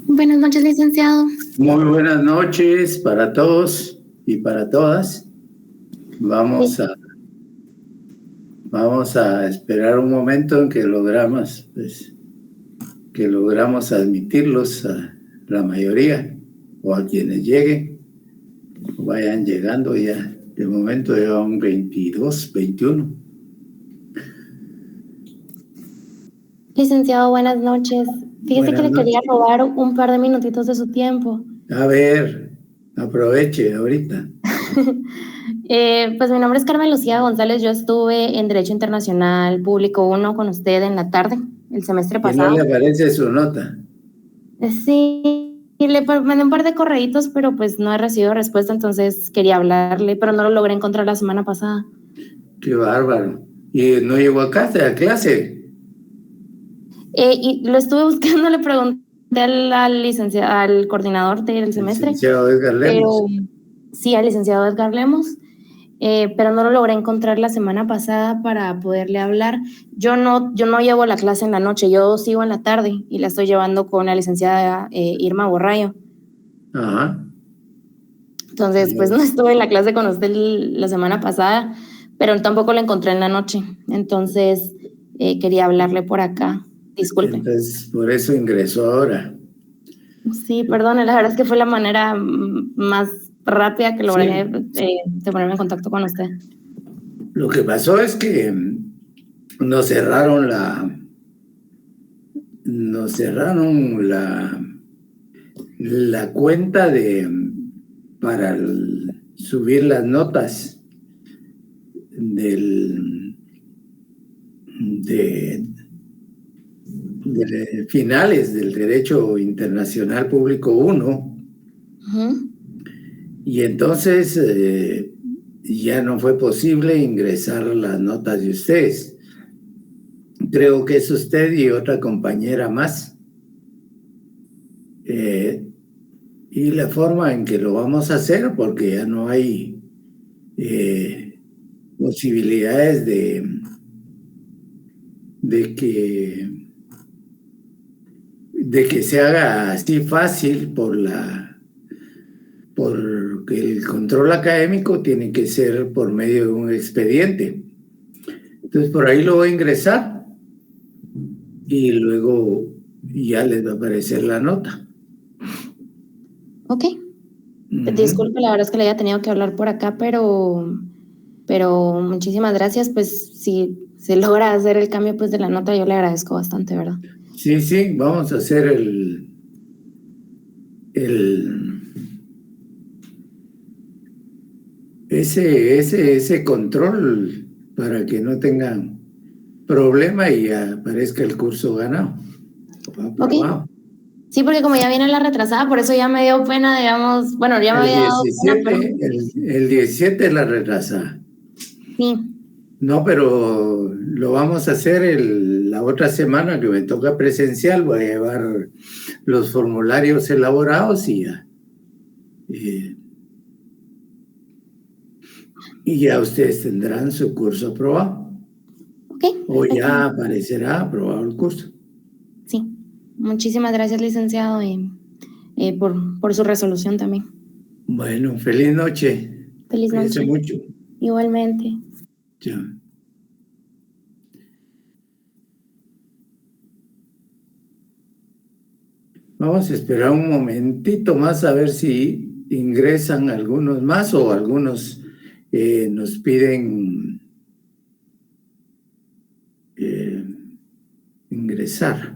Buenas noches, licenciado. Muy buenas noches para todos y para todas. Vamos a esperar un momento en que logramos admitirlos a la mayoría o a quienes lleguen, vayan llegando ya. De momento ya van 22, 21. Licenciado, buenas noches. Fíjese que le quería robar un par de minutitos de su tiempo. A ver, aproveche ahorita. Pues mi nombre es Carmen Lucía González. Yo estuve en Derecho Internacional Público 1 con usted en la tarde, el semestre pasado. ¿Que no le aparece su nota? Sí, le mandé un par de correitos, pero pues no he recibido respuesta, entonces quería hablarle, pero no lo logré encontrar la semana pasada. Qué bárbaro. ¿Y no llegó a casa, a clase? Y lo estuve buscando, le pregunté al coordinador del semestre. Licenciado Edgar Lemos. Sí, al licenciado Edgar Lemos, pero no lo logré encontrar la semana pasada para poderle hablar. Yo no llevo la clase en la noche, yo sigo en la tarde y la estoy llevando con la licenciada Irma Borrayo. Ajá. Entonces, pues no estuve en la clase con usted la semana pasada, pero tampoco la encontré en la noche. Entonces, quería hablarle por acá. Disculpe. Entonces, por eso ingresó ahora. Sí, perdone, la verdad es que fue la manera más rápida que logré de ponerme en contacto con usted. Lo que pasó es que nos cerraron la cuenta para subir las notas de finales del Derecho Internacional Público 1. Y entonces ya no fue posible ingresar las notas de ustedes. Creo que es usted y otra compañera más. Y la forma en que lo vamos a hacer, porque ya no hay posibilidades de que se haga así fácil porque el control académico tiene que ser por medio de un expediente. Entonces por ahí lo voy a ingresar y luego ya les va a aparecer la nota. Ok. Disculpe, la verdad es que le haya tenido que hablar por acá, pero muchísimas gracias. Pues si se logra hacer el cambio pues de la nota, yo le agradezco bastante, ¿verdad? Sí, vamos a hacer ese control para que no tengan problema y aparezca el curso ganado. Aprobado. Okay. Sí, porque como ya viene la retrasada, por eso ya me dio pena, digamos, bueno, ya me había dado pena, pero... El 17 es la retrasada. Sí. No, pero lo vamos a hacer la otra semana que me toca presencial. Voy a llevar los formularios elaborados y ya ustedes tendrán su curso aprobado. Okay, o ya aparecerá aprobado el curso. Sí, muchísimas gracias, licenciado, por su resolución también. Bueno, feliz noche. Feliz noche. Mucho. Igualmente. Chao. Vamos a esperar un momentito más a ver si ingresan algunos más o algunos nos piden ingresar.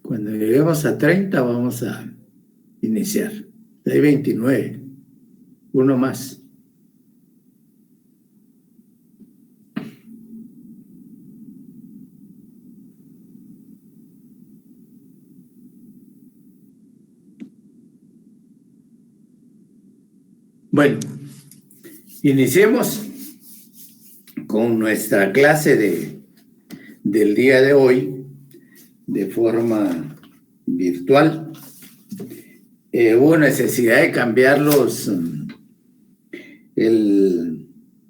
Cuando lleguemos a 30 vamos a iniciar. Hay 29. Uno más. Bueno, iniciemos con con nuestra clase del día de hoy de forma virtual. Hubo necesidad de cambiar el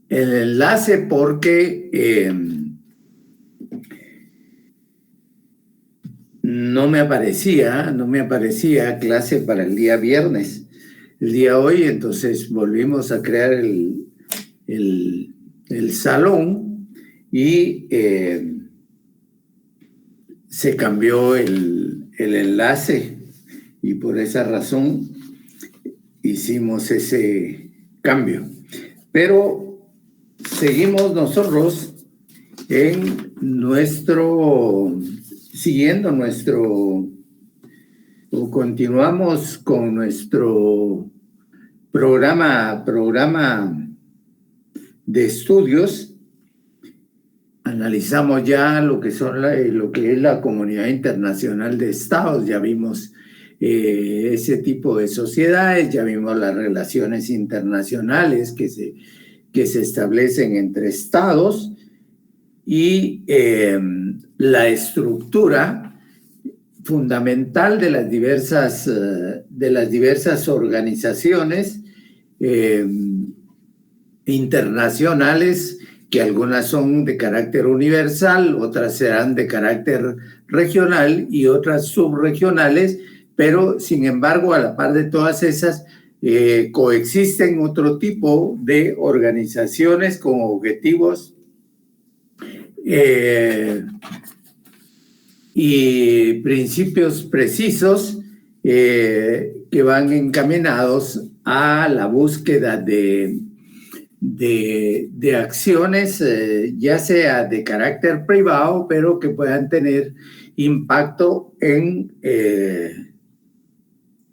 enlace porque no me aparecía clase para el día viernes, el día hoy. Entonces volvimos a crear el salón y se cambió el enlace, y por esa razón hicimos ese cambio. Pero seguimos nosotros continuamos con nuestro programa de estudios. Analizamos ya lo que es la Comunidad Internacional de Estados. Ya vimos ese tipo de sociedades, ya vimos las relaciones internacionales que se establecen entre estados, y la estructura fundamental de las diversas organizaciones internacionales, que algunas son de carácter universal, otras serán de carácter regional y otras subregionales, pero sin embargo, a la par de todas esas, coexisten otro tipo de organizaciones con objetivos y principios precisos que van encaminados a la búsqueda de acciones, ya sea de carácter privado, pero que puedan tener impacto en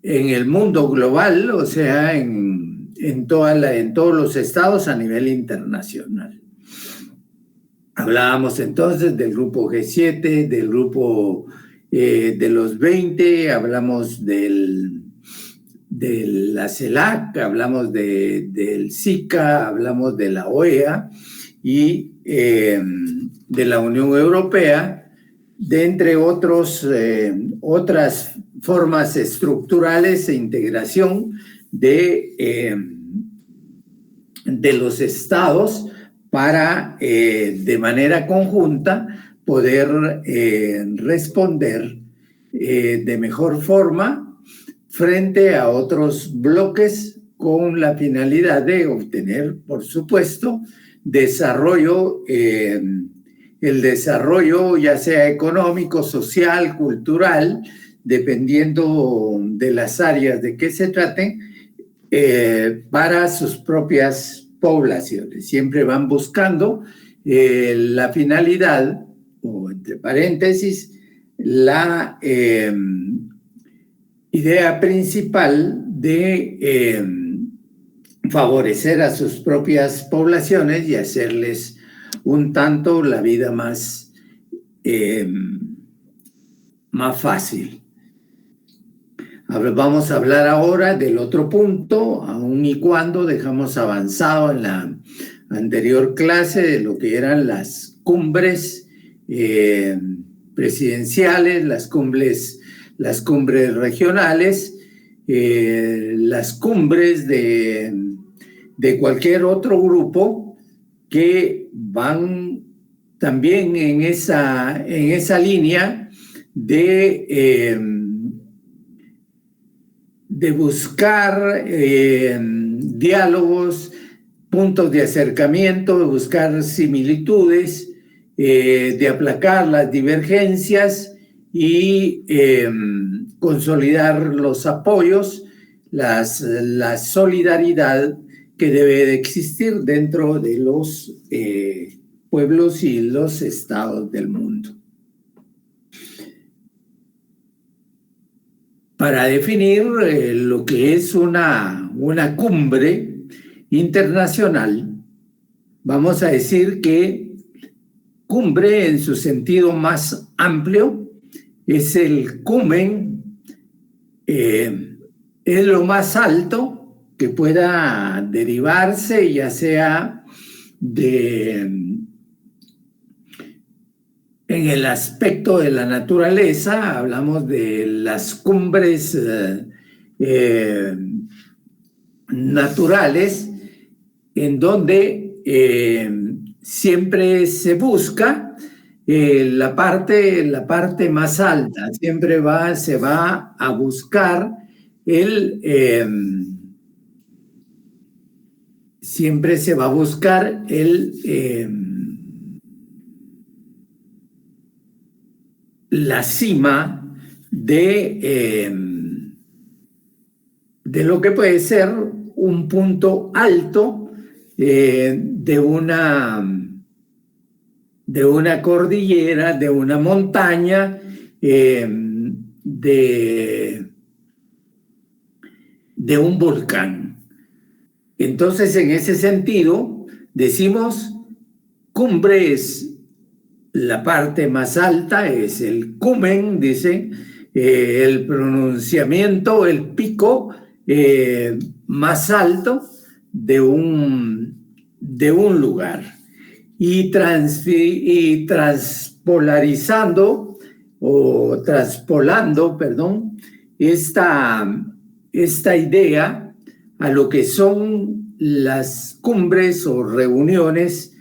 el mundo global, o sea, en todos los estados a nivel internacional. Hablábamos entonces del grupo G7, del grupo de los 20, hablamos de la CELAC, hablamos del SICA, hablamos de la OEA y de la Unión Europea, de entre otras formas estructurales e integración de los estados para de manera conjunta poder responder de mejor forma frente a otros bloques, con la finalidad de obtener, por supuesto, desarrollo, el desarrollo ya sea económico, social, cultural, dependiendo de las áreas de que se traten, para sus propias poblaciones. Siempre van buscando la finalidad, o entre paréntesis, la idea principal de favorecer a sus propias poblaciones y hacerles un tanto la vida más fácil. Vamos a hablar ahora del otro punto, aun y cuando dejamos avanzado en la anterior clase de lo que eran las cumbres presidenciales, las cumbres regionales, las cumbres de cualquier otro grupo que van también en esa línea de buscar diálogos, puntos de acercamiento, de buscar similitudes, de aplacar las divergencias y consolidar los apoyos, la solidaridad que debe de existir dentro de los pueblos y los estados del mundo. Para definir lo que es una cumbre internacional, vamos a decir que cumbre en su sentido más amplio es el cumen, es lo más alto que pueda derivarse, ya sea de En el aspecto de la naturaleza, hablamos de las cumbres naturales, en donde siempre se busca la parte más alta, siempre se va a buscar siempre se va a buscar la cima de lo que puede ser un punto alto de una cordillera, de una montaña, de un volcán. Entonces, en ese sentido, decimos cumbre es la parte más alta, es el cumen, dice, el pronunciamiento, el pico más alto de un lugar. Y transpolando, perdón, esta idea a lo que son las cumbres o reuniones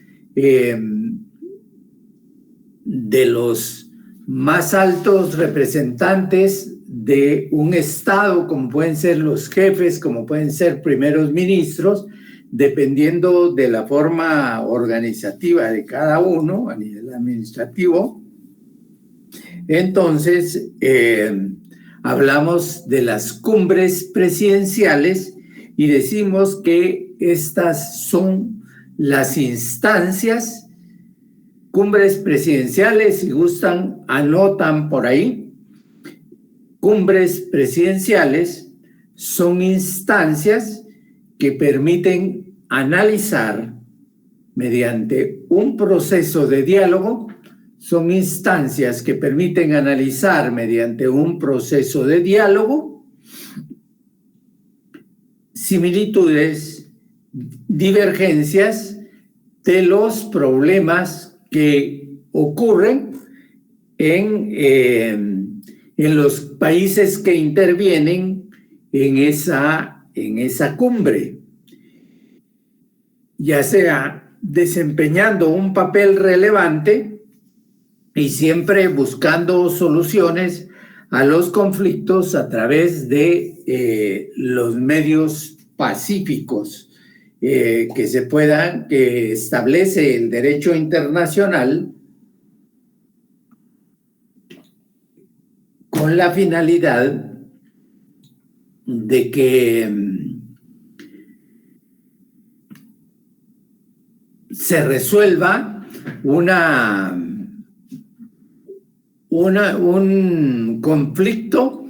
de los más altos representantes de un estado, como pueden ser los jefes, como pueden ser primeros ministros, dependiendo de la forma organizativa de cada uno a nivel administrativo. Entonces, hablamos de las cumbres presidenciales y decimos que estas son las instancias. Cumbres presidenciales, si gustan, anotan por ahí. Cumbres presidenciales son instancias que permiten analizar mediante un proceso de diálogo, son instancias que permiten analizar mediante un proceso de diálogo similitudes, divergencias de los problemas que ocurren en los países que intervienen en esa cumbre, ya sea desempeñando un papel relevante y siempre buscando soluciones a los conflictos a través de los medios pacíficos que establece el derecho internacional, con la finalidad de que se resuelva un conflicto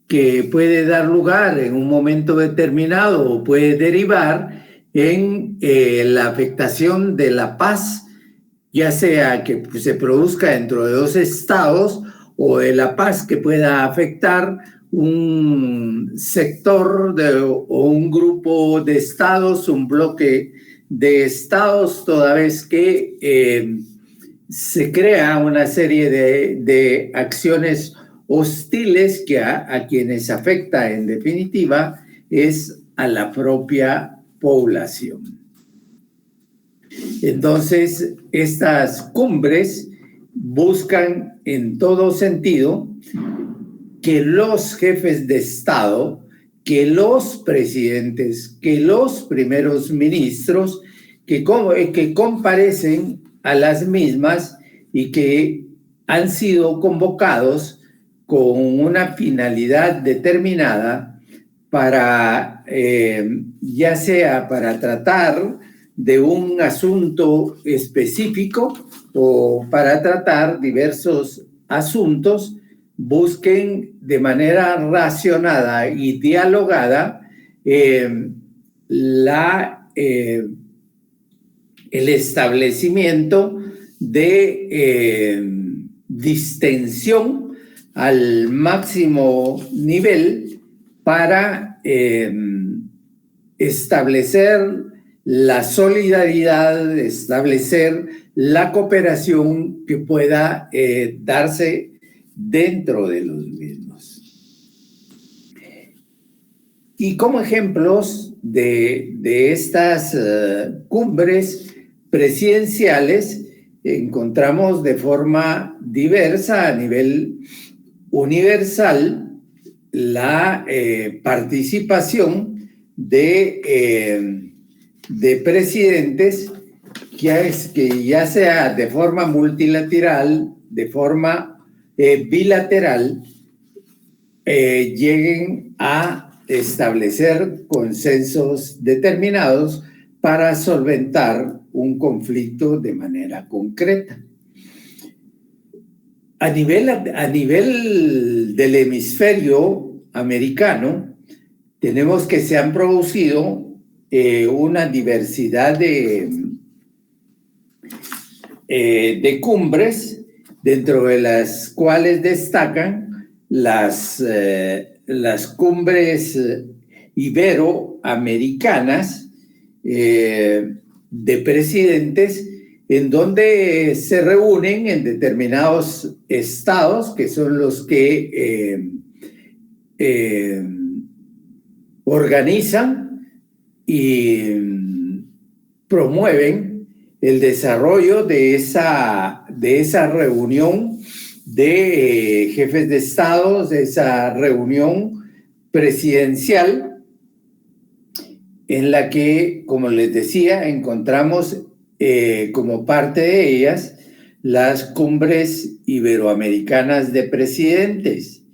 que puede dar lugar en un momento determinado o puede derivar en la afectación de la paz, ya sea que se produzca dentro de dos estados o de la paz que pueda afectar un sector o un grupo de estados, un bloque de estados, toda vez que se crea una serie de acciones hostiles que a quienes afecta en definitiva es a la propia población. Entonces, estas cumbres buscan en todo sentido que los jefes de Estado, que los presidentes, que los primeros ministros que comparecen a las mismas y que han sido convocados con una finalidad determinada para, ya sea para tratar de un asunto específico o para tratar diversos asuntos, busquen de manera racionada y dialogada el establecimiento de distensión al máximo nivel para establecer la solidaridad, establecer la cooperación que pueda darse dentro de los mismos. Y como ejemplos de estas cumbres presidenciales, encontramos de forma diversa a nivel universal la participación de presidentes que ya sea de forma multilateral, de forma bilateral, lleguen a establecer consensos determinados para solventar un conflicto de manera concreta. A nivel del hemisferio americano, tenemos que se han producido una diversidad de cumbres, dentro de las cuales destacan las cumbres iberoamericanas de presidentes, en donde se reúnen en determinados estados, que son los que organizan y promueven el desarrollo de esa reunión de jefes de estados, de esa reunión presidencial, en la que, como les decía, encontramos como parte de ellas las cumbres iberoamericanas de presidentes,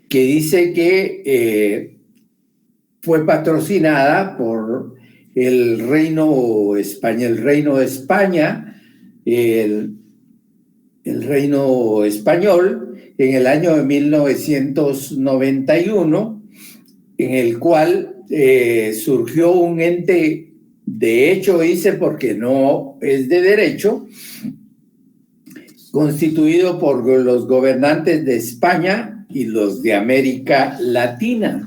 que dice que fue patrocinada por el Reino de España, el Reino Español, en el año de 1991, en el cual surgió un ente, de hecho hice porque no es de derecho, constituido por los gobernantes de España y los de América Latina.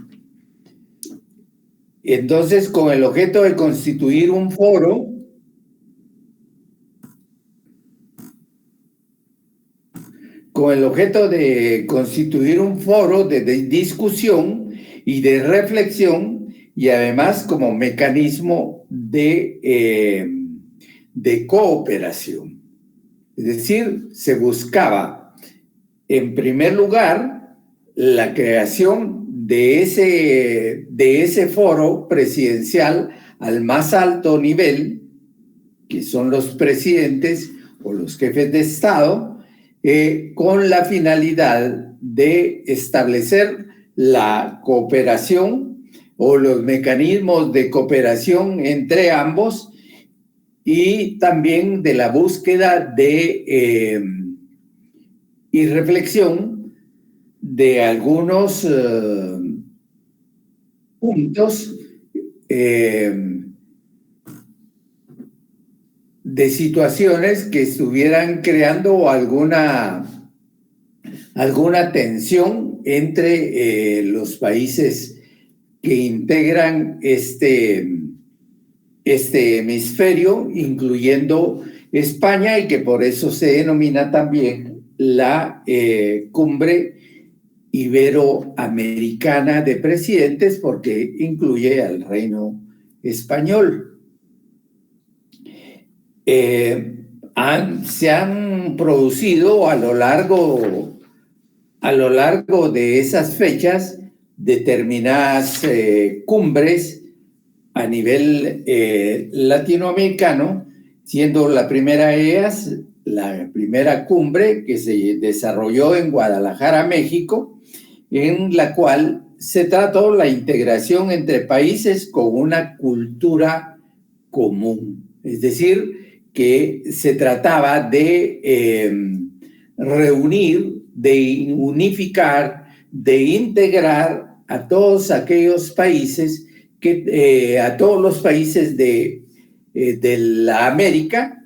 Entonces, con el objeto de constituir un foro de discusión y de reflexión, y además como mecanismo de cooperación. Es decir, se buscaba, en primer lugar, la creación de ese foro presidencial al más alto nivel, que son los presidentes o los jefes de Estado, con la finalidad de establecer la cooperación o los mecanismos de cooperación entre ambos, y también de la búsqueda y reflexión de algunos puntos de situaciones que estuvieran creando alguna tensión entre los países que integran este hemisferio, incluyendo España, y que por eso se denomina también la Cumbre Iberoamericana de Presidentes, porque incluye al Reino Español. Se han producido a lo largo de esas fechas determinadas cumbres a nivel latinoamericano, siendo la primera de ellas la primera cumbre que se desarrolló en Guadalajara, México, en la cual se trató la integración entre países con una cultura común. Es decir, que se trataba de reunir, de unificar, de integrar a todos aquellos países, a todos los países de la América,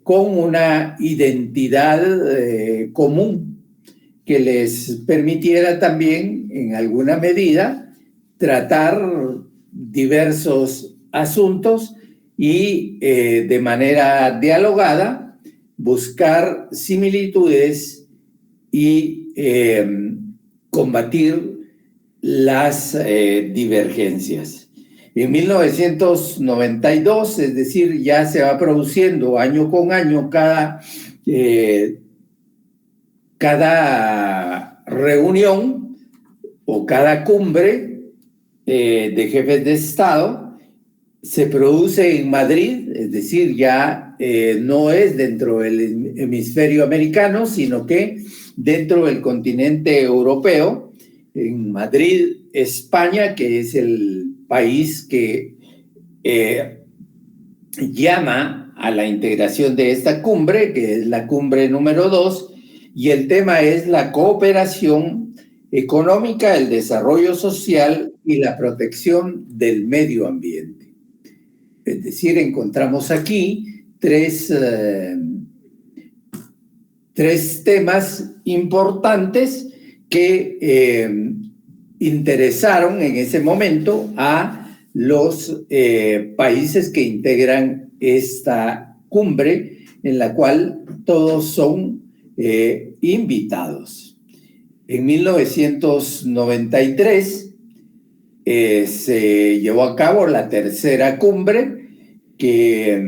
con una identidad común que les permitiera también, en alguna medida, tratar diversos asuntos y de manera dialogada buscar similitudes y combatir las divergencias. En 1992, es decir, ya se va produciendo año con año cada reunión o cada cumbre de jefes de Estado se produce en Madrid, es decir, ya no es dentro del hemisferio americano, sino que dentro del continente europeo, en Madrid, España, que es el país que llama a la integración de esta cumbre, que es la cumbre número 2, y el tema es la cooperación económica, el desarrollo social y la protección del medio ambiente. Es decir, encontramos aquí tres temas importantes que interesaron en ese momento a los países que integran esta cumbre, en la cual todos son invitados. En 1993 se llevó a cabo la tercera cumbre, que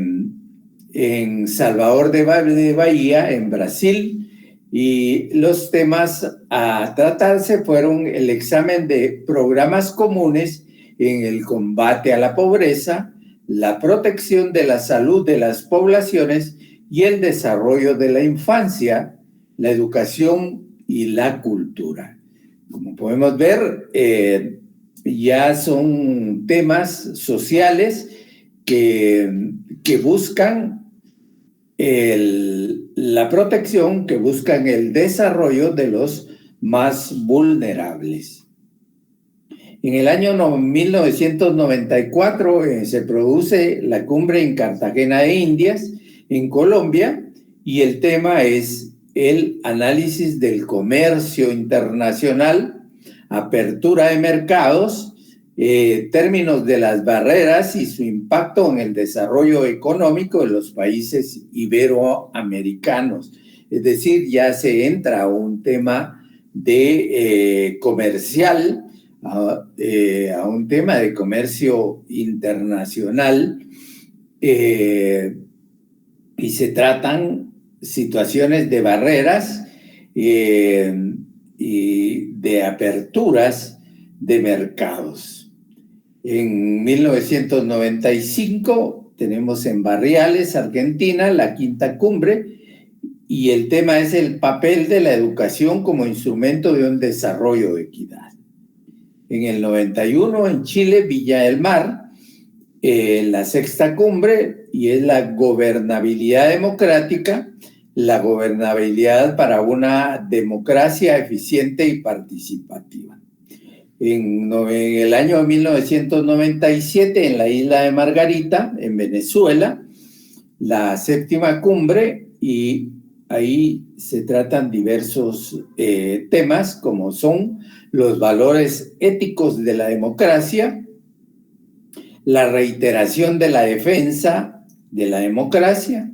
en Salvador de Bahía, en Brasil, y los temas a tratarse fueron el examen de programas comunes en el combate a la pobreza, la protección de la salud de las poblaciones y el desarrollo de la infancia, la educación y la cultura. Como podemos ver, ya son temas sociales que buscan la protección, que buscan el desarrollo de los más vulnerables. En el año 1994 se produce la cumbre en Cartagena de Indias, en Colombia, y el tema es el análisis del comercio internacional, apertura de mercados, términos de las barreras y su impacto en el desarrollo económico de los países iberoamericanos. Es decir, ya se entra a un tema de comercial, a un tema de comercio internacional, y se tratan situaciones de barreras y de aperturas de mercados. En 1995 tenemos en Barriales, Argentina, la quinta cumbre, y el tema es el papel de la educación como instrumento de un desarrollo de equidad. En el 91 en Chile, Villa del Mar, la sexta cumbre, y es la gobernabilidad democrática, la gobernabilidad para una democracia eficiente y participativa. En el año 1997, en la isla de Margarita, en Venezuela, la séptima cumbre, y ahí se tratan diversos temas, como son los valores éticos de la democracia, la reiteración de la defensa de la democracia,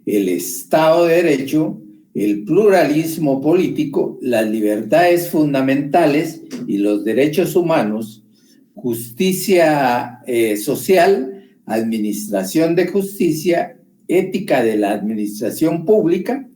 el Estado de Derecho, el pluralismo político, las libertades fundamentales y los derechos humanos, justicia social, administración de justicia, ética de la administración pública,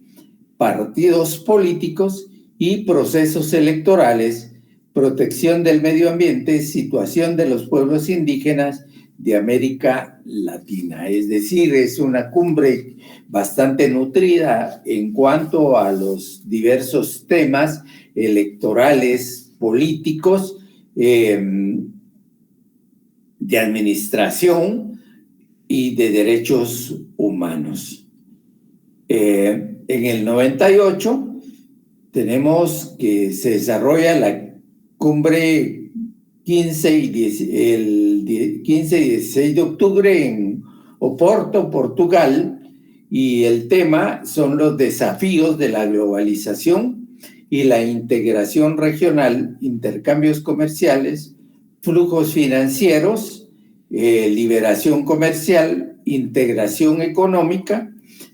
partidos políticos y procesos electorales, protección del medio ambiente, situación de los pueblos indígenas de América Latina. Es decir, es una cumbre bastante nutrida en cuanto a los diversos temas electorales, políticos, de administración y de derechos humanos. En el 98 tenemos que se desarrolla la cumbre 15 y 16 de octubre en Oporto, Portugal, y el tema son los desafíos de la globalización y la integración regional, intercambios comerciales, flujos financieros liberación comercial, integración económica,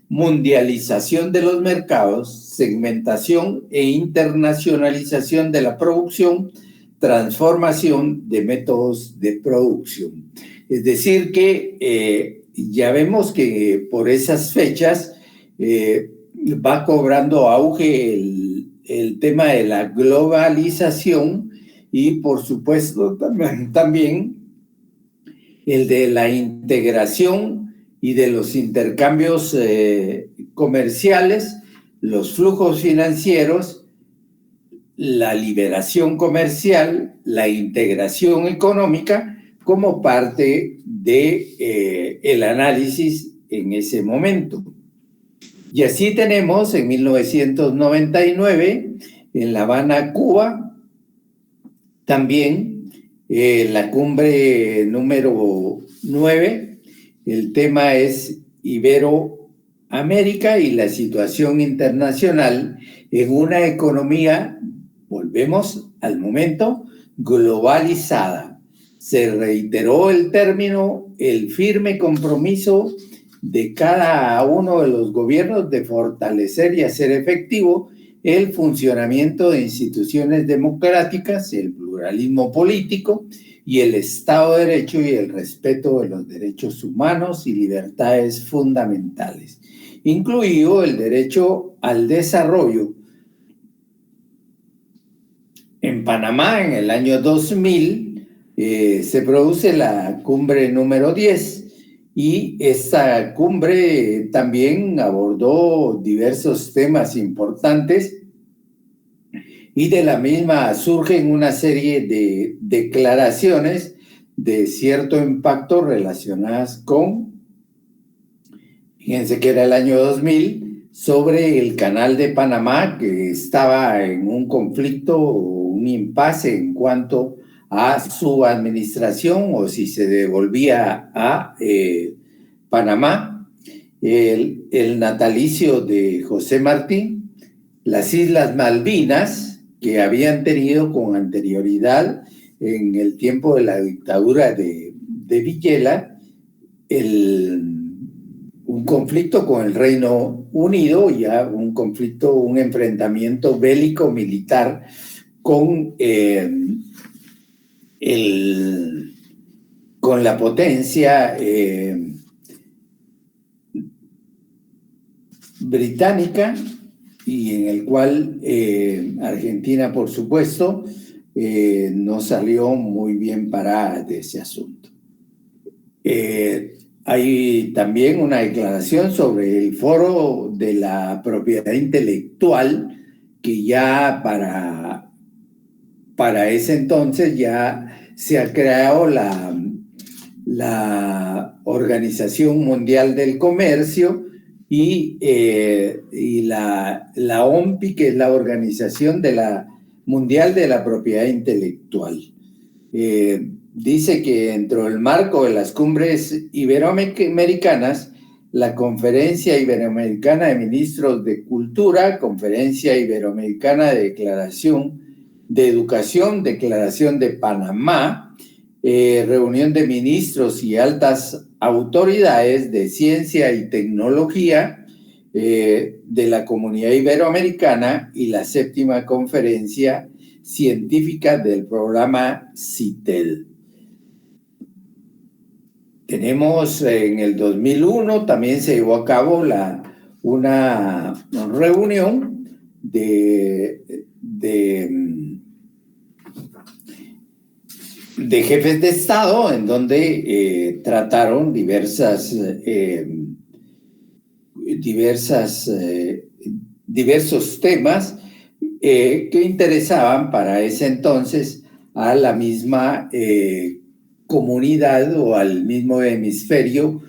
mundialización de los mercados, segmentación e internacionalización de la producción, transformación de métodos de producción. Es decir, que ya vemos que por esas fechas va cobrando auge el tema de la globalización y, por supuesto, también el de la integración y de los intercambios comerciales, los flujos financieros, la liberación comercial, la integración económica como parte de el análisis en ese momento. Y así tenemos en 1999 en La Habana, Cuba, también la cumbre número 9. El tema es Iberoamérica y la situación internacional en una economía, volvemos al momento, globalizada. Se reiteró el término, el firme compromiso de cada uno de los gobiernos de fortalecer y hacer efectivo el funcionamiento de instituciones democráticas, el pluralismo político y el Estado de Derecho y el respeto de los derechos humanos y libertades fundamentales, incluido el derecho al desarrollo. En Panamá, en el año 2000, se produce la cumbre número 10 y esta cumbre también abordó diversos temas importantes y de la misma surgen una serie de declaraciones de cierto impacto relacionadas con, fíjense que era el año 2000, sobre el canal de Panamá, que estaba en un conflicto, un impasse en cuanto a su administración o si se devolvía a Panamá, el natalicio de José Martí, las Islas Malvinas, que habían tenido con anterioridad en el tiempo de la dictadura de Videla, un conflicto con el Reino Unido, ya un conflicto, un enfrentamiento bélico militar con la potencia británica y en el cual Argentina, por supuesto, no salió muy bien parada de ese asunto. Hay también una declaración sobre el foro de la propiedad intelectual que ya para ese entonces ya se ha creado la Organización Mundial del Comercio y la OMPI, que es la Organización Mundial de la Propiedad Intelectual. Dice que dentro del marco de las cumbres iberoamericanas, la Conferencia Iberoamericana de Ministros de Cultura, Conferencia Iberoamericana de Educación, Declaración de Panamá, reunión de ministros y altas autoridades de ciencia y tecnología de la Comunidad Iberoamericana y la 7ª Conferencia Científica del programa CITEL. Tenemos en el 2001 también se llevó a cabo una reunión de jefes de Estado en donde trataron diversos temas que interesaban para ese entonces a la misma comunidad o al mismo hemisferio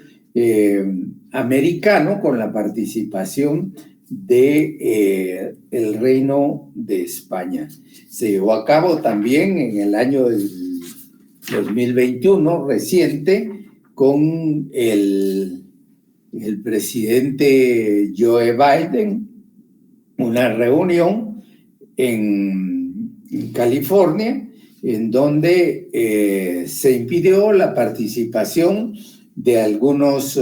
americano, con la participación de el Reino de España. Se llevó a cabo también en el año 2021, reciente, con el presidente Joe Biden, una reunión en California, en donde se impidió la participación de algunos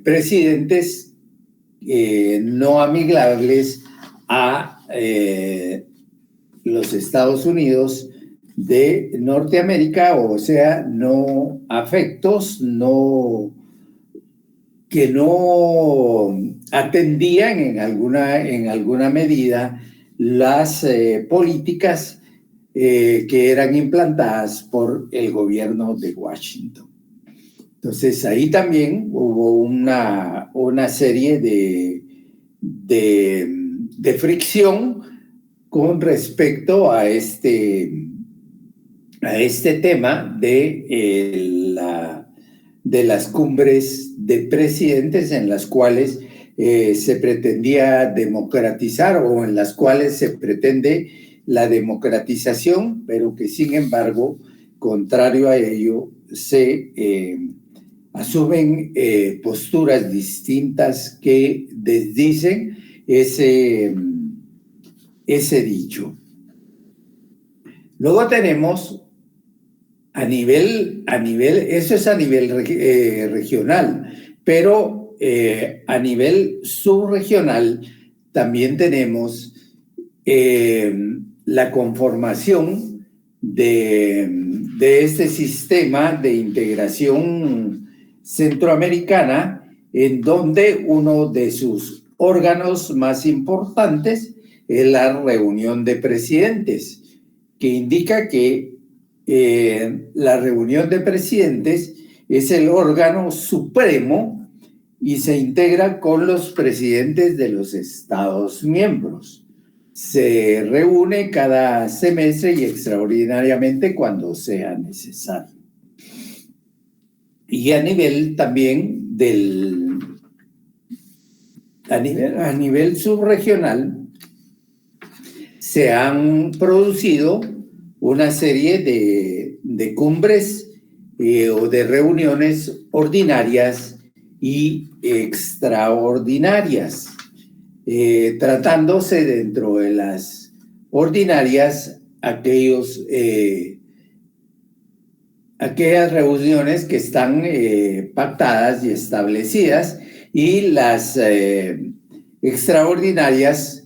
presidentes no amigables a los Estados Unidos de Norteamérica, o sea, no afectos, que no atendían en alguna medida las políticas que eran implantadas por el gobierno de Washington. Entonces ahí también hubo una serie de fricción con respecto a este tema de las cumbres de presidentes en las cuales se pretendía democratizar, o en las cuales se pretende la democratización, pero que sin embargo, contrario a ello, se asumen posturas distintas que desdicen ese dicho. Luego tenemos eso es a nivel regional, pero a nivel subregional también tenemos la conformación de este sistema de integración centroamericana, en donde uno de sus órganos más importantes es la reunión de presidentes, que indica que la reunión de presidentes es el órgano supremo y se integra con los presidentes de los Estados miembros. Se reúne cada semestre y extraordinariamente cuando sea necesario. Y a nivel también a nivel subregional se han producido una serie de cumbres o de reuniones ordinarias y extraordinarias, tratándose dentro de las ordinarias aquellas reuniones que están pactadas y establecidas, y las extraordinarias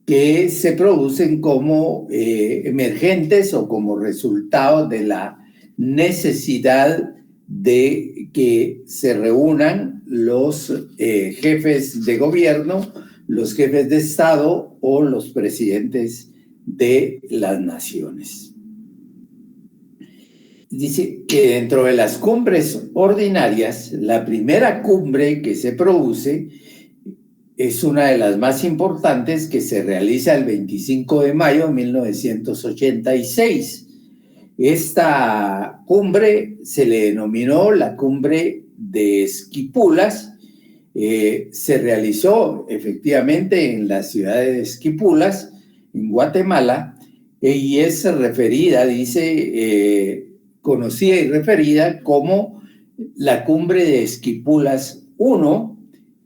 que se producen como emergentes o como resultado de la necesidad de que se reúnan los jefes de gobierno, los jefes de Estado o los presidentes de las naciones. Dice que dentro de las cumbres ordinarias, la primera cumbre que se produce es una de las más importantes, que se realiza el 25 de mayo de 1986. Esta cumbre se le denominó la cumbre de Esquipulas. Se realizó efectivamente en la ciudad de Esquipulas, en Guatemala, y es referida, conocida y referida como la cumbre de Esquipulas I,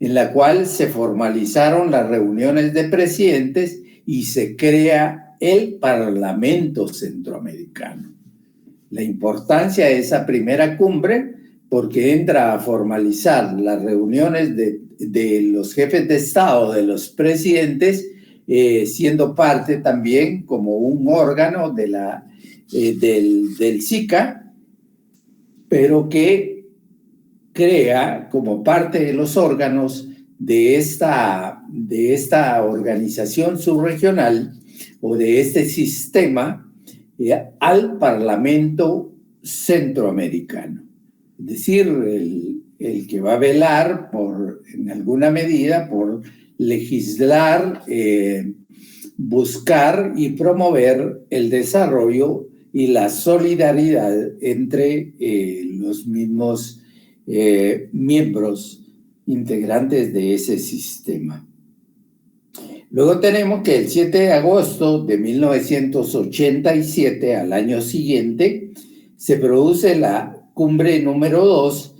en la cual se formalizaron las reuniones de presidentes y se crea el Parlamento Centroamericano. La importancia de esa primera cumbre, porque entra a formalizar las reuniones de los jefes de Estado, de los presidentes, siendo parte también como un órgano del SICA, pero que crea como parte de los órganos de esta organización subregional o de este sistema al Parlamento Centroamericano. Es decir, el que va a velar en alguna medida por legislar, buscar y promover el desarrollo y la solidaridad entre los mismos miembros integrantes de ese sistema. Luego tenemos que el 7 de agosto de 1987, al año siguiente, se produce la cumbre número 2,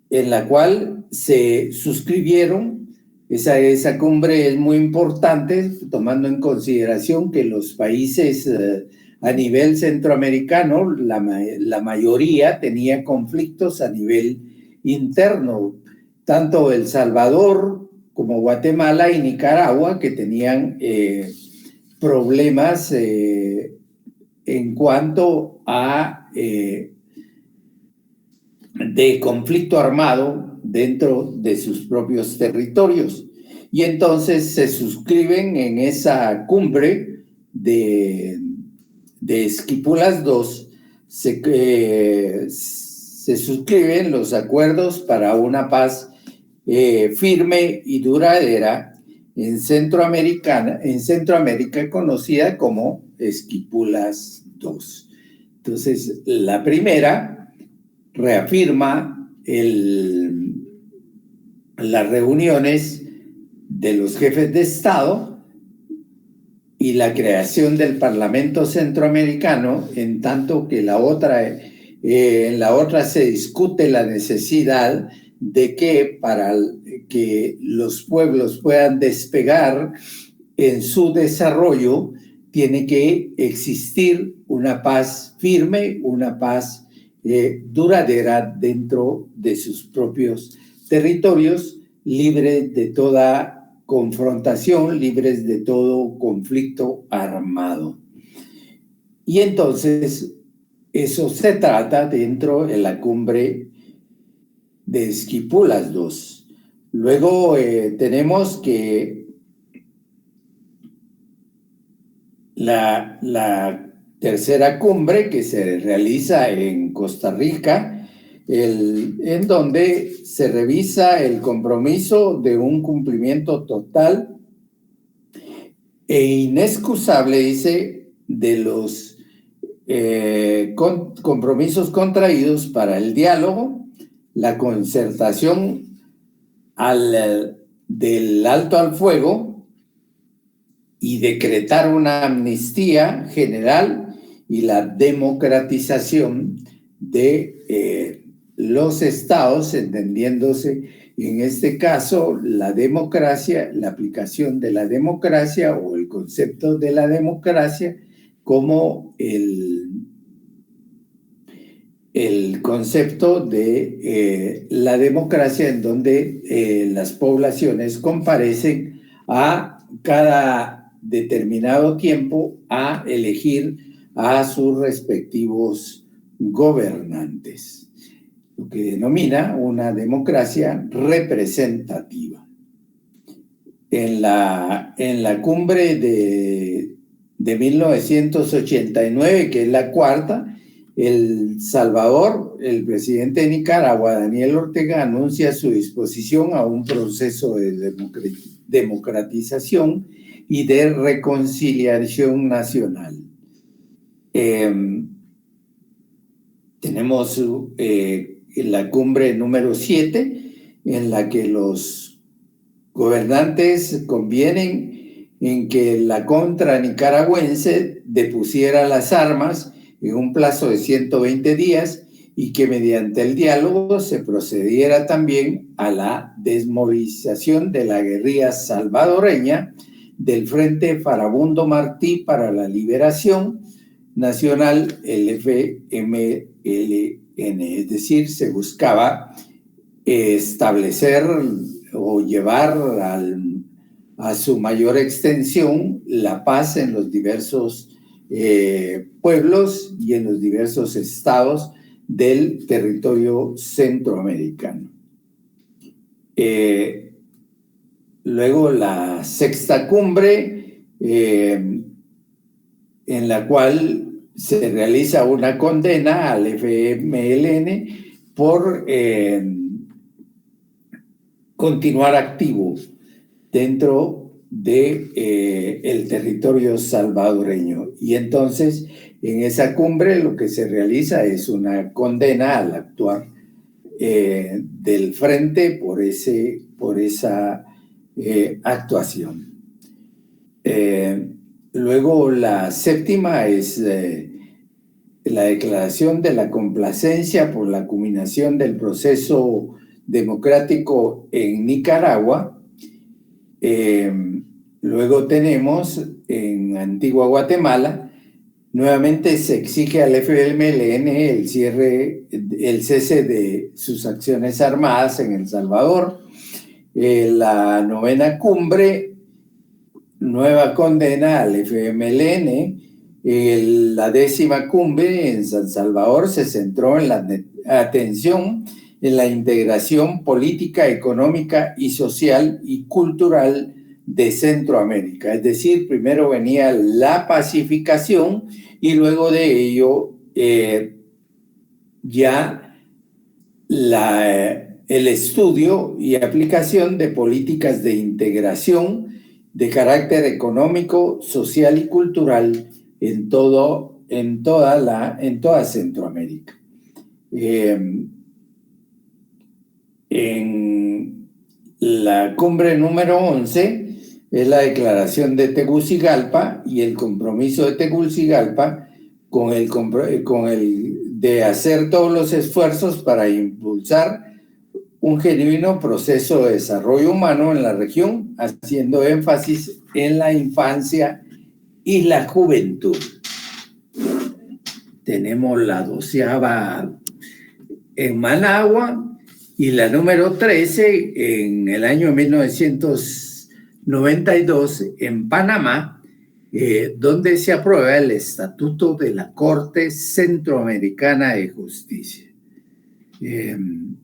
en la cual se suscribieron. Esa cumbre es muy importante, tomando en consideración que los países a nivel centroamericano, la mayoría tenía conflictos a nivel interno, tanto El Salvador como Guatemala y Nicaragua, que tenían problemas en cuanto a de conflicto armado dentro de sus propios territorios. Y entonces se suscriben en esa cumbre de Esquipulas II, se suscriben los acuerdos para una paz firme y duradera en Centroamérica, conocida como Esquipulas II. Entonces, la primera reafirma las reuniones de los jefes de Estado y la creación del Parlamento Centroamericano, en tanto que en la otra se discute la necesidad de que para que los pueblos puedan despegar en su desarrollo, tiene que existir una paz firme, una paz duradera dentro de sus propios territorios, libre de toda confrontación, libres de todo conflicto armado. Y entonces eso se trata dentro de la cumbre de Esquipulas II. Luego tenemos que la tercera cumbre que se realiza en Costa Rica, en donde se revisa el compromiso de un cumplimiento total e inexcusable, dice, de los compromisos contraídos para el diálogo, la concertación del alto al fuego y decretar una amnistía general y la democratización de los estados, entendiéndose en este caso la democracia, la aplicación de la democracia o el concepto de la democracia como el concepto de la democracia, en donde las poblaciones comparecen a cada determinado tiempo a elegir a sus respectivos gobernantes, lo que denomina una democracia representativa. En la cumbre de 1989, que es la cuarta, El Salvador, el presidente de Nicaragua, Daniel Ortega, anuncia su disposición a un proceso de democratización y de reconciliación nacional. Tenemos la cumbre número 7, en la que los gobernantes convienen en que la contra nicaragüense depusiera las armas en un plazo de 120 días y que mediante el diálogo se procediera también a la desmovilización de la guerrilla salvadoreña del Frente Farabundo Martí para la Liberación Nacional, el FMLN. Es decir, se buscaba establecer o llevar a su mayor extensión la paz en los diversos pueblos y en los diversos estados del territorio centroamericano. Luego la sexta cumbre, en la cual se realiza una condena al FMLN por continuar activo dentro de el territorio salvadoreño. Y entonces, en esa cumbre lo que se realiza es una condena al actuar del frente por esa actuación. Luego la séptima es la declaración de la complacencia por la culminación del proceso democrático en Nicaragua. Luego tenemos en Antigua Guatemala Nuevamente se exige al FMLN el cese de sus acciones armadas en El Salvador. La 9ª cumbre, nueva condena al FMLN. La 10ª cumbre en San Salvador se centró en la atención en la integración política, económica y social y cultural de Centroamérica. Es decir, primero venía la pacificación y luego de ello ya el estudio y aplicación de políticas de integración de carácter económico, social y cultural en toda Centroamérica. En la cumbre número 11 es la declaración de Tegucigalpa y el compromiso de Tegucigalpa con el de hacer todos los esfuerzos para impulsar un genuino proceso de desarrollo humano en la región, haciendo énfasis en la infancia y la juventud. Tenemos la 12ª en Managua y la número 13 en el año 1992 en Panamá, donde se aprueba el Estatuto de la Corte Centroamericana de Justicia. En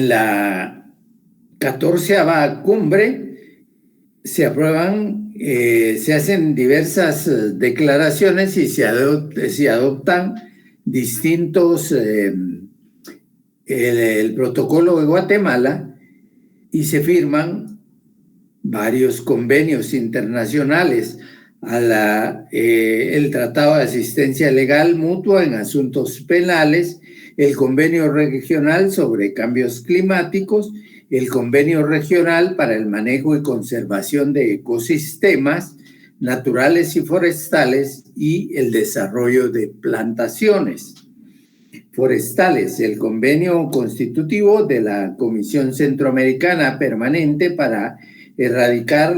la 14ª cumbre se aprueban, se hacen diversas declaraciones y se adoptan distintos, el protocolo de Guatemala, y se firman varios convenios internacionales, el Tratado de Asistencia Legal Mutua en Asuntos Penales, el Convenio Regional sobre Cambios Climáticos, el Convenio Regional para el Manejo y Conservación de Ecosistemas Naturales y Forestales y el Desarrollo de Plantaciones Forestales, el Convenio Constitutivo de la Comisión Centroamericana Permanente para erradicar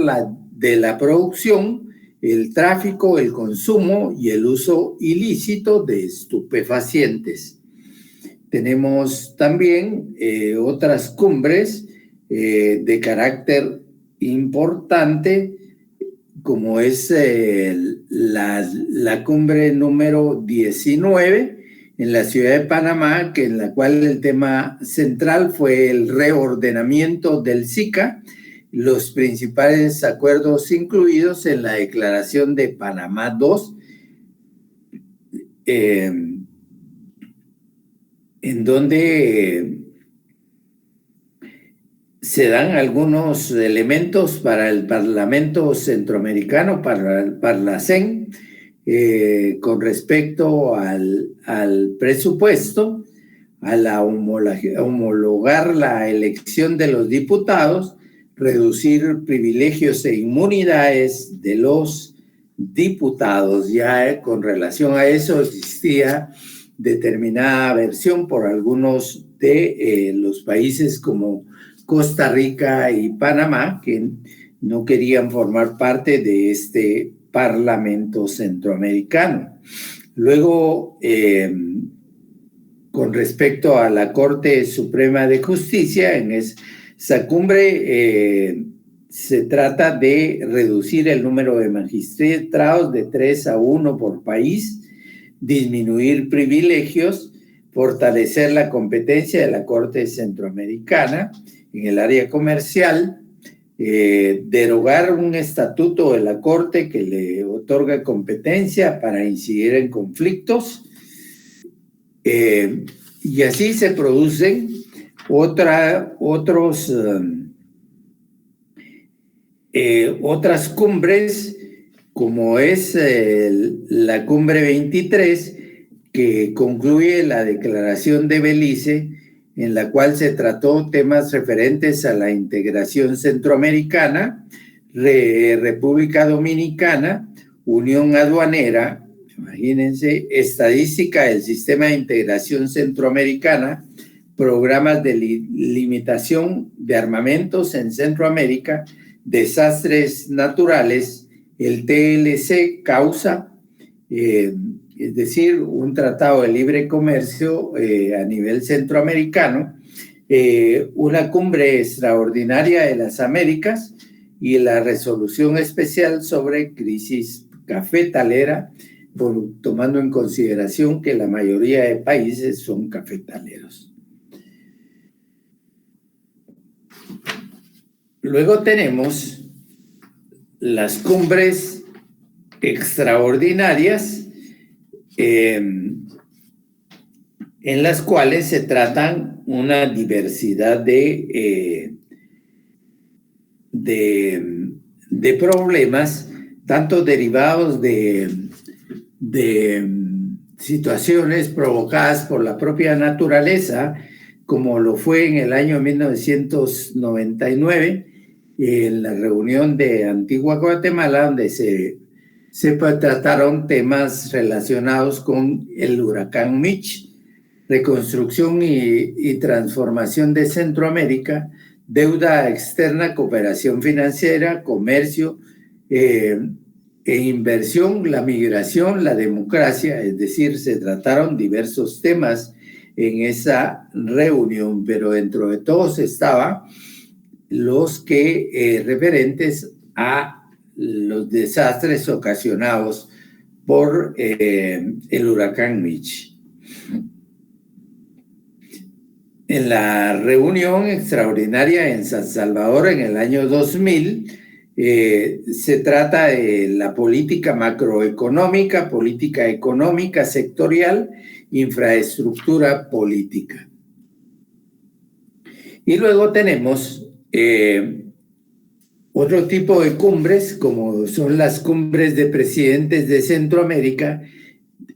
de la producción, el tráfico, el consumo y el uso ilícito de estupefacientes. Tenemos también otras cumbres de carácter importante, como es la cumbre número 19 en la ciudad de Panamá, en la cual el tema central fue el reordenamiento del SICA, los principales acuerdos incluidos en la Declaración de Panamá II, en donde se dan algunos elementos para el Parlamento Centroamericano, para el Parlacén, con respecto al presupuesto, a homologar la elección de los diputados, reducir privilegios e inmunidades de los diputados. Ya con relación a eso existía determinada aversión por algunos de los países como Costa Rica y Panamá, que no querían formar parte de este Parlamento Centroamericano. Luego, con respecto a la Corte Suprema de Justicia, en esa cumbre se trata de reducir el número de magistrados de 3 a 1 por país, disminuir privilegios, fortalecer la competencia de la Corte Centroamericana en el área comercial, derogar un estatuto de la Corte que le otorga competencia para incidir en conflictos, y así se producen otras cumbres, como es la cumbre 23, que concluye la Declaración de Belice, en la cual se trató temas referentes a la integración centroamericana, República Dominicana, Unión Aduanera, imagínense, estadística del Sistema de Integración Centroamericana, programas de limitación de armamentos en Centroamérica, desastres naturales el TLC causa, es decir, un tratado de libre comercio a nivel centroamericano, una cumbre extraordinaria de las Américas y la resolución especial sobre crisis cafetalera, tomando en consideración que la mayoría de países son cafetaleros. Luego tenemos las cumbres extraordinarias en las cuales se tratan una diversidad de problemas, tanto derivados de situaciones provocadas por la propia naturaleza, como lo fue en el año 1999, en la reunión de Antigua Guatemala, donde se trataron temas relacionados con el huracán Mitch, reconstrucción y transformación de Centroamérica, deuda externa, cooperación financiera, comercio e inversión, la migración, la democracia. Es decir, se trataron diversos temas en esa reunión, pero dentro de todos estaban los que referentes a los desastres ocasionados por el huracán Mitch. En la reunión extraordinaria en San Salvador en el año 2000, se trata de la política macroeconómica, política económica sectorial, infraestructura política. Y luego tenemos otro tipo de cumbres, como son las cumbres de presidentes de Centroamérica,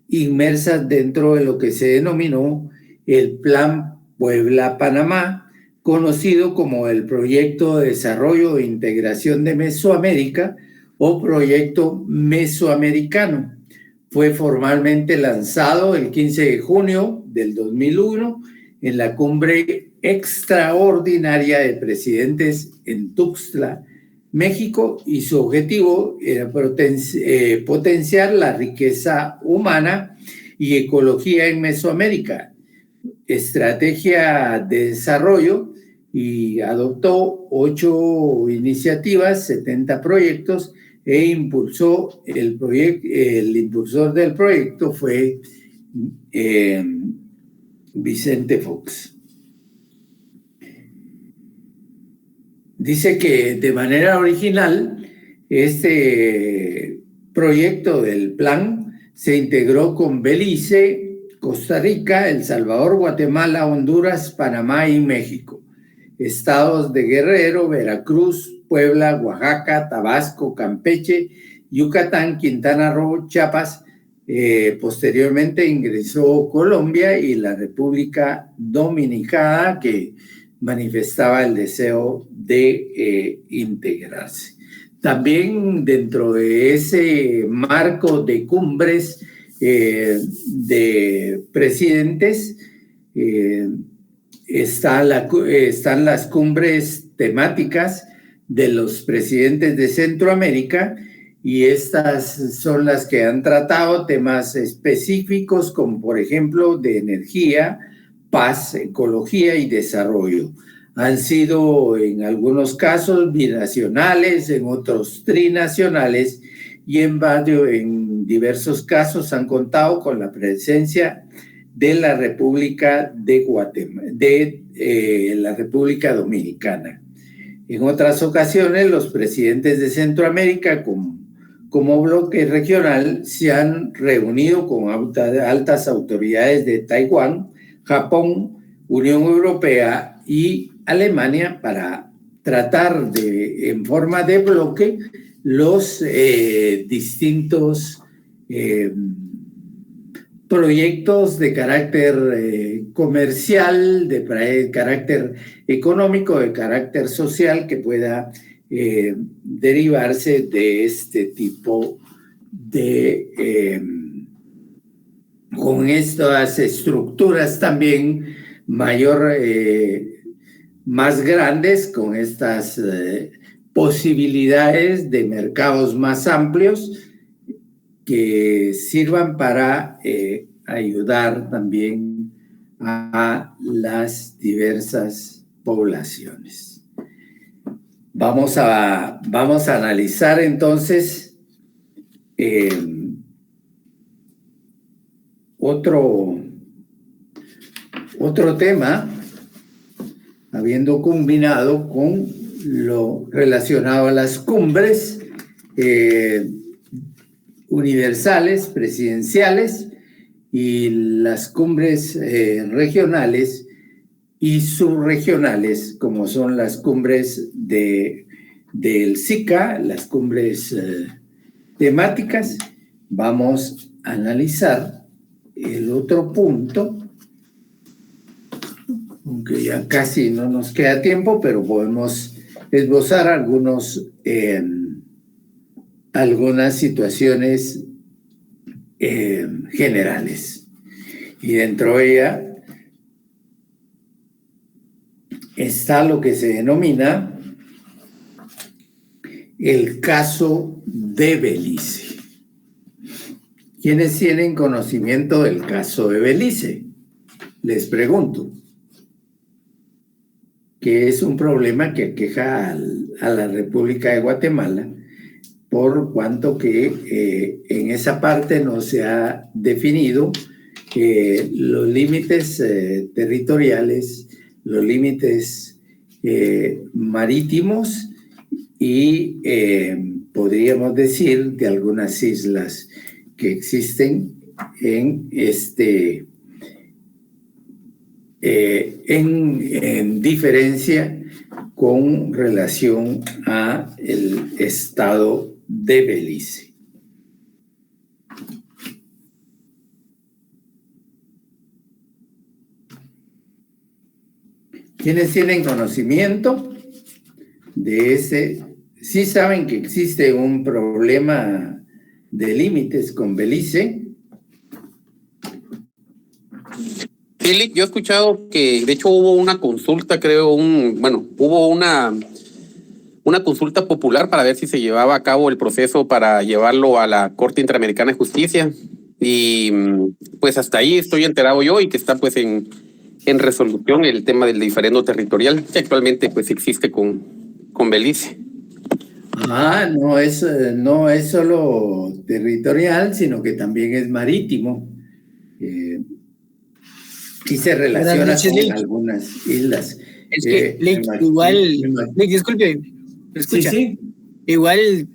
inmersas dentro de lo que se denominó el Plan Puebla-Panamá, conocido como el Proyecto de Desarrollo e Integración de Mesoamérica o Proyecto Mesoamericano. Fue formalmente lanzado el 15 de junio del 2001 en la cumbre extraordinaria de presidentes en Tuxtla, México, y su objetivo era potenciar la riqueza humana y ecología en Mesoamérica, estrategia de desarrollo, y adoptó 8 iniciativas, 70 proyectos, e impulsó el impulsor del proyecto fue Vicente Fox. Dice que de manera original este proyecto del plan se integró con Belice, Costa Rica, El Salvador, Guatemala, Honduras, Panamá y México. Estados de Guerrero, Veracruz, Puebla, Oaxaca, Tabasco, Campeche, Yucatán, Quintana Roo, Chiapas. Posteriormente ingresó Colombia y la República Dominicana, que manifestaba el deseo de integrarse. También dentro de ese marco de cumbres de presidentes están las cumbres temáticas de los presidentes de Centroamérica, y estas son las que han tratado temas específicos como por ejemplo de energía, paz, ecología y desarrollo. Han sido en algunos casos binacionales, en otros trinacionales, y en diversos casos han contado con la presencia de la República de Guatemala, la República Dominicana. En otras ocasiones, los presidentes de Centroamérica, como bloque regional, se han reunido con altas autoridades de Taiwán, Japón, Unión Europea y Alemania para tratar en forma de bloque los distintos proyectos de carácter comercial, de carácter económico, de carácter social que pueda derivarse de este tipo de con estas estructuras también más grandes, con estas posibilidades de mercados más amplios que sirvan para ayudar también a las diversas poblaciones. Vamos a analizar entonces otro tema, habiendo combinado con lo relacionado a las cumbres universales, presidenciales, y las cumbres regionales y subregionales, como son las cumbres del SICA, las cumbres temáticas. Vamos a analizar el otro punto, aunque ya casi no nos queda tiempo, pero podemos esbozar algunas situaciones generales. Y dentro de ella está lo que se denomina el caso de Belice. ¿Quiénes tienen conocimiento del caso de Belice? Les pregunto. Que es un problema que aqueja a la República de Guatemala, por cuanto que en esa parte no se ha definido los límites territoriales, los límites marítimos y podríamos decir de algunas islas que existen en diferencia con relación a el estado de Belice. ¿Quiénes tienen conocimiento de ese? Sí saben que existe un problema de límites con Belice. Sí, yo he escuchado que de hecho hubo una consulta, hubo una consulta popular para ver si se llevaba a cabo el proceso para llevarlo a la Corte Interamericana de Justicia, y pues hasta ahí estoy enterado yo, y que está pues en resolución el tema del diferendo territorial que actualmente pues existe con Belice. No es solo territorial, sino que también es marítimo. Y se relaciona con algunas islas. Es que, disculpe, escucha. Sí. Igual,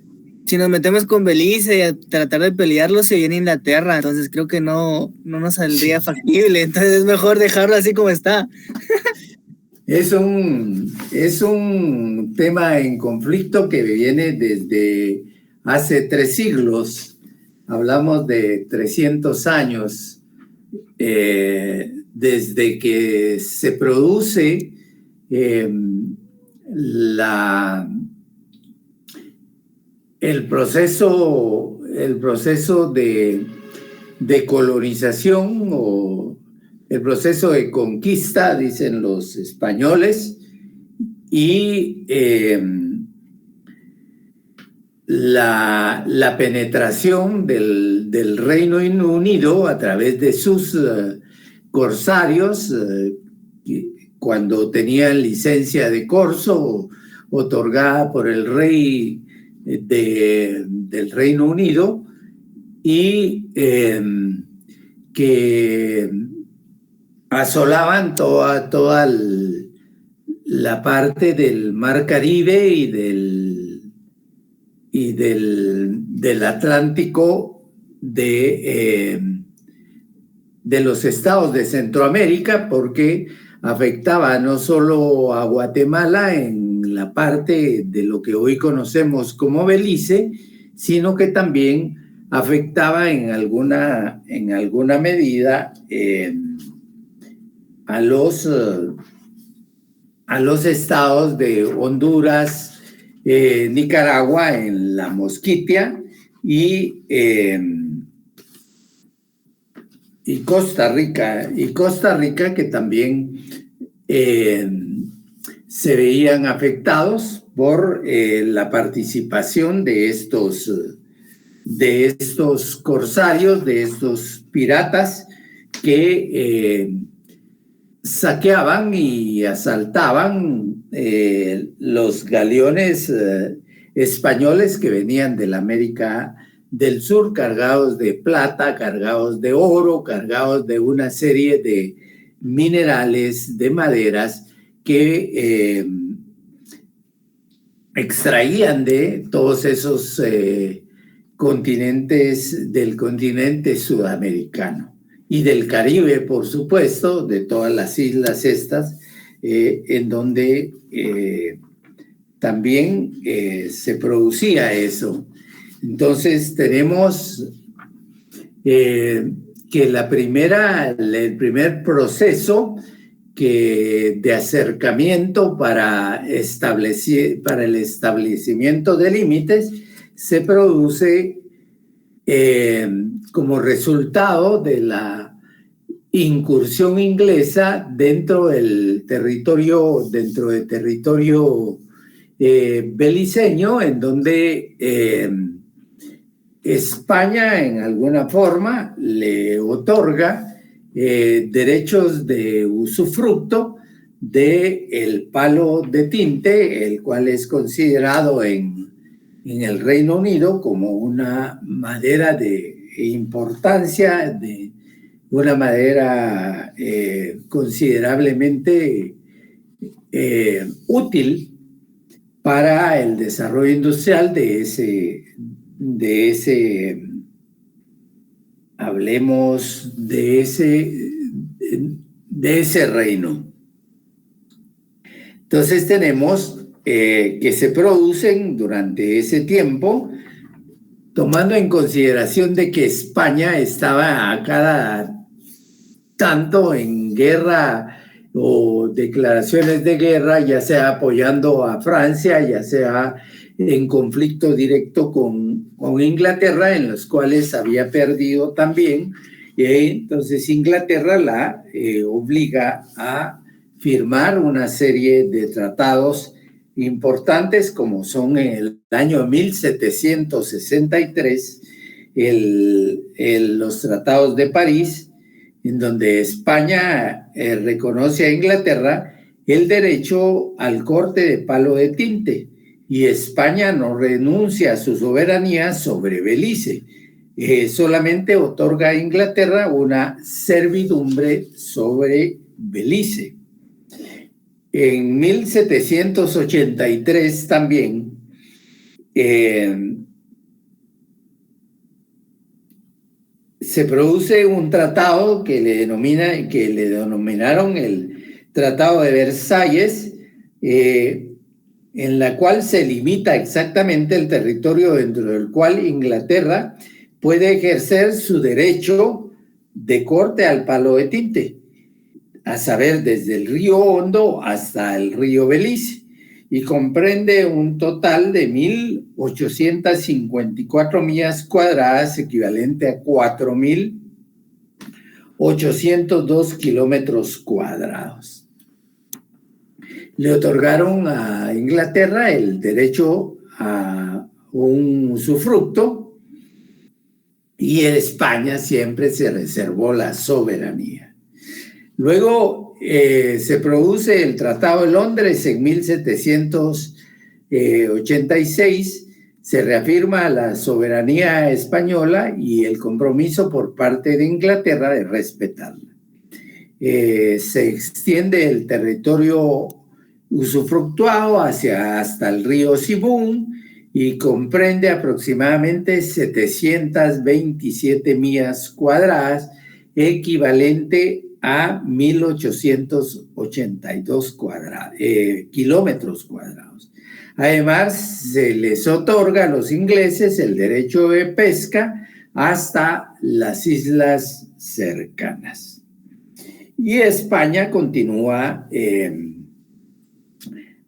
si nos metemos con Belice a tratar de pelearlo, se viene Inglaterra, entonces creo que no nos saldría factible, entonces es mejor dejarlo así como está. Es un tema en conflicto que viene desde hace 3 siglos. Hablamos de 300 años. Desde que se produce el proceso de colonización, o el proceso de conquista, dicen los españoles, y la penetración del Reino Unido a través de sus corsarios, cuando tenían licencia de corso otorgada por el rey del Reino Unido, y que asolaban toda la parte del Mar Caribe y del Atlántico de los estados de Centroamérica, porque afectaba no solo a Guatemala en la parte de lo que hoy conocemos como Belice, sino que también afectaba en alguna medida a los estados de Honduras, Nicaragua en la Mosquitia, y Costa Rica, que también se veían afectados por la participación de estos corsarios, de estos piratas que saqueaban y asaltaban los galeones españoles que venían de la América del Sur, cargados de plata, cargados de oro, cargados de una serie de minerales, de maderas que extraían de todos esos continentes, del continente sudamericano y del Caribe, por supuesto, de todas las islas estas, en donde también se producía eso. Entonces tenemos que el primer proceso de acercamiento para el establecimiento de límites se produce como resultado de la incursión inglesa dentro del territorio beliceño, en donde España en alguna forma le otorga derechos de usufructo del palo de tinte, el cual es considerado en el Reino Unido como una madera de importancia, de una madera considerablemente útil para el desarrollo industrial de ese reino. Entonces tenemos que se producen durante ese tiempo, tomando en consideración de que España estaba a cada tanto en guerra o declaraciones de guerra, ya sea apoyando a Francia, ya sea en conflicto directo con Inglaterra, en los cuales había perdido también. Entonces Inglaterra la obliga a firmar una serie de tratados importantes, como son en el año 1763 los tratados de París, en donde España reconoce a Inglaterra el derecho al corte de palo de tinte, y España no renuncia a su soberanía sobre Belice, solamente otorga a Inglaterra una servidumbre sobre Belice. En 1783 también se produce un tratado que le denominaron el Tratado de Versalles, en la cual se limita exactamente el territorio dentro del cual Inglaterra puede ejercer su derecho de corte al palo de tinte, a saber, desde el río Hondo hasta el río Belice, y comprende un total de 1.854 millas cuadradas, equivalente a 4.802 kilómetros cuadrados. Le otorgaron a Inglaterra el derecho a un usufructo, y España siempre se reservó la soberanía. Luego se produce el Tratado de Londres en 1786, se reafirma la soberanía española y el compromiso por parte de Inglaterra de respetarla. Se extiende el territorio usufructuado hasta el río Sibún y comprende aproximadamente 727 millas cuadradas, equivalente a 1.882 kilómetros cuadrados. Además, se les otorga a los ingleses el derecho de pesca hasta las islas cercanas. Y España continúa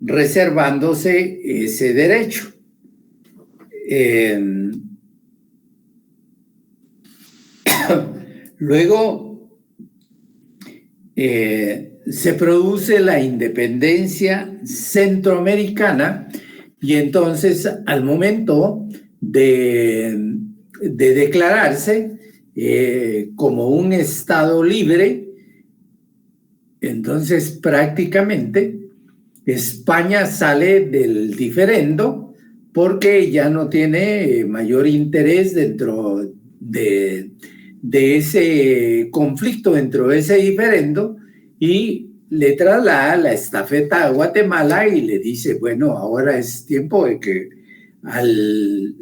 reservándose ese derecho. Luego se produce la independencia centroamericana, y entonces al momento de declararse como un Estado libre, entonces prácticamente España sale del diferendo porque ya no tiene mayor interés dentro de ese conflicto, dentro de ese diferendo, y le traslada la estafeta a Guatemala y le dice, bueno, ahora es tiempo de que al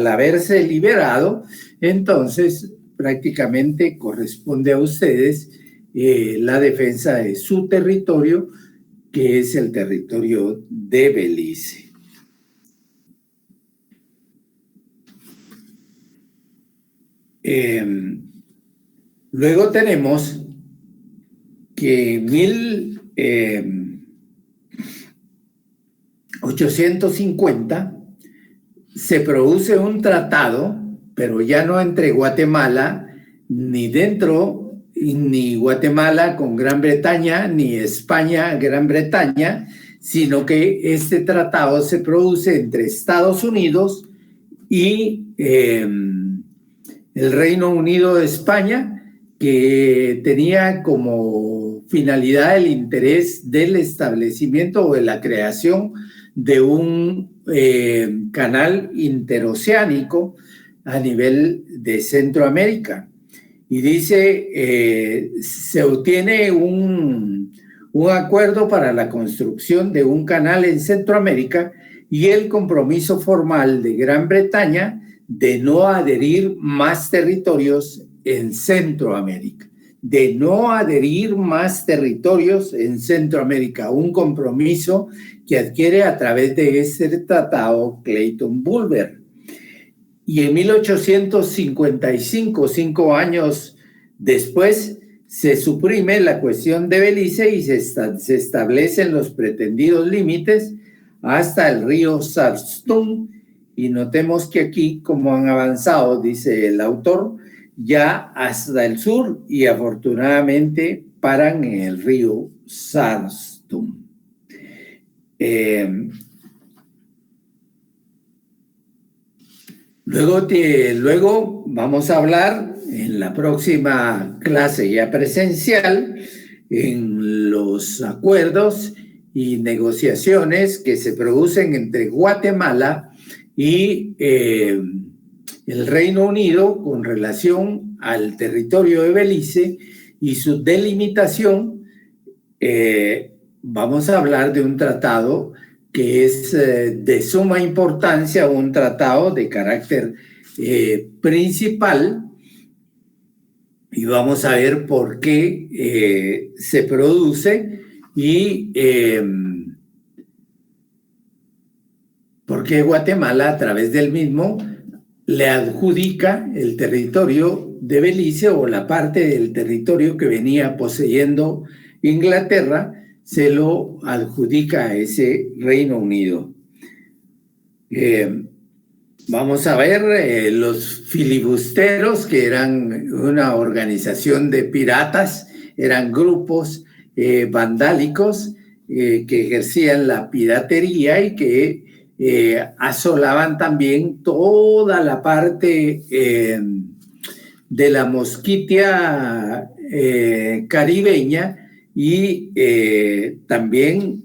haberse liberado, entonces prácticamente corresponde a ustedes la defensa de su territorio, que es el territorio de Belice. Luego tenemos que en 1850 se produce un tratado, pero ya no entre Guatemala, ni Guatemala con Gran Bretaña, ni España, Gran Bretaña, sino que este tratado se produce entre Estados Unidos y el Reino Unido de España, que tenía como finalidad el interés del establecimiento o de la creación de un canal interoceánico a nivel de Centroamérica. Y dice, se obtiene un acuerdo para la construcción de un canal en Centroamérica y el compromiso formal de Gran Bretaña de no adherir más territorios en Centroamérica, un compromiso que adquiere a través de este tratado Clayton-Bulwer. Y en 1855, 5 años después, se suprime la cuestión de Belice y se establecen los pretendidos límites hasta el río Sarstung. Y notemos que aquí, como han avanzado, dice el autor, ya hasta el sur, y afortunadamente paran en el río Sarstung. Luego vamos a hablar en la próxima clase ya presencial en los acuerdos y negociaciones que se producen entre Guatemala y el Reino Unido con relación al territorio de Belice y su delimitación. Vamos a hablar de un tratado que es de suma importancia, un tratado de carácter principal, y vamos a ver por qué se produce y por qué Guatemala, a través del mismo, le adjudica el territorio de Belice, o la parte del territorio que venía poseyendo Inglaterra, se lo adjudica a ese Reino Unido. Vamos a ver los filibusteros, que eran una organización de piratas, eran grupos vandálicos que ejercían la piratería y que asolaban también toda la parte de la Mosquitia caribeña, y también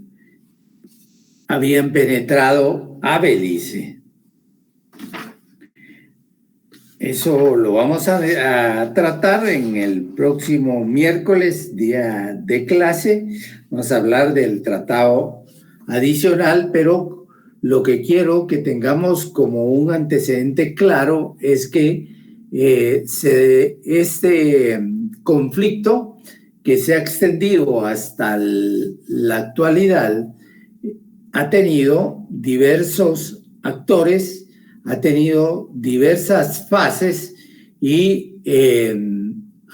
habían penetrado a Belice. Eso lo vamos a tratar en el próximo miércoles, día de clase. Vamos a hablar del tratado adicional, pero lo que quiero que tengamos como un antecedente claro es que este conflicto, que se ha extendido hasta la actualidad, ha tenido diversos actores, ha tenido diversas fases, y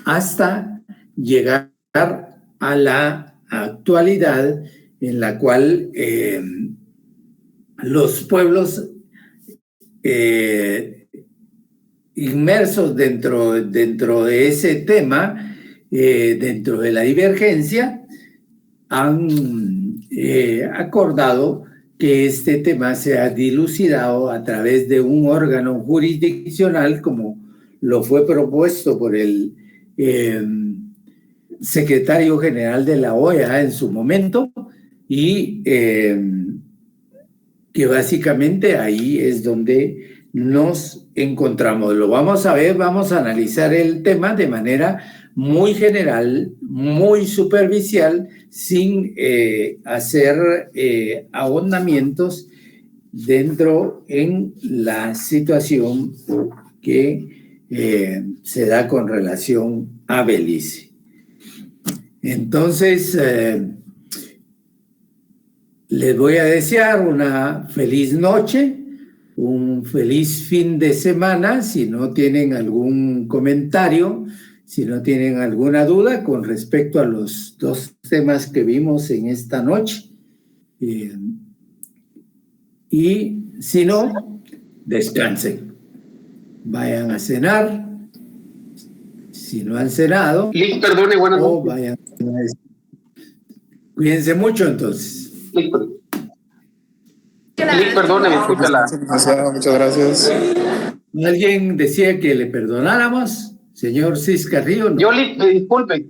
hasta llegar a la actualidad en la cual los pueblos inmersos dentro de ese tema, dentro de la divergencia, han acordado que este tema sea dilucidado a través de un órgano jurisdiccional, como lo fue propuesto por el secretario general de la OEA en su momento, y que básicamente ahí es donde nos encontramos. Lo vamos a ver, vamos a analizar el tema de manera muy general, muy superficial, sin hacer ahondamientos dentro en la situación que se da con relación a Belice. Entonces, les voy a desear una feliz noche, un feliz fin de semana. Si no tienen algún comentario, si no tienen alguna duda con respecto a los dos temas que vimos en esta noche. Y si no, descansen. Vayan a cenar. Si no han cenado, Lick, perdone, buenas noches. vayan a... Cuídense mucho entonces. Lick, perdone, me escucha la... Muchas gracias. ¿Alguien decía que le perdonáramos? Señor Cis Carrillo, ¿no? Yo, Lick, disculpe.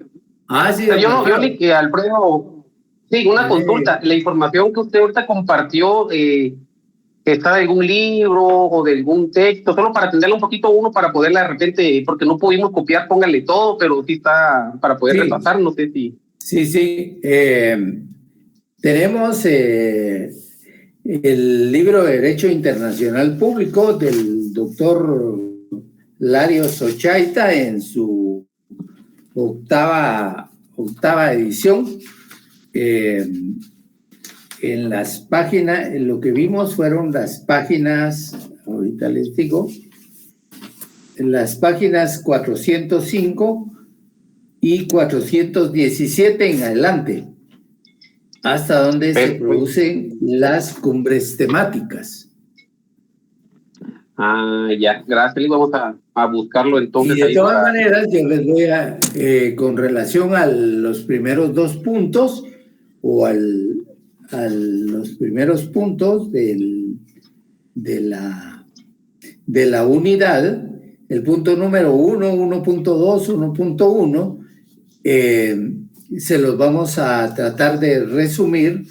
Sí. Yo Lick, Alfredo, sí, una consulta. La información que usted ahorita compartió, ¿está de algún libro o de algún texto? Solo para atenderla un poquito uno, para poderla de repente, porque no pudimos copiar, póngale todo, pero sí está para poder repasar, no sé si... Sí. Tenemos el libro de Derecho Internacional Público del doctor Larios Ochaita en su octava edición. En las páginas, lo que vimos fueron las páginas, ahorita les digo, en las páginas 405 y 417 en adelante, hasta donde se producen las cumbres temáticas. Ya, gracias. Vamos a buscarlo entonces. Y de todas maneras, yo les voy a, con relación a los primeros dos puntos, o a los primeros puntos de la unidad, el punto número 1, 1.2, 1.1, se los vamos a tratar de resumir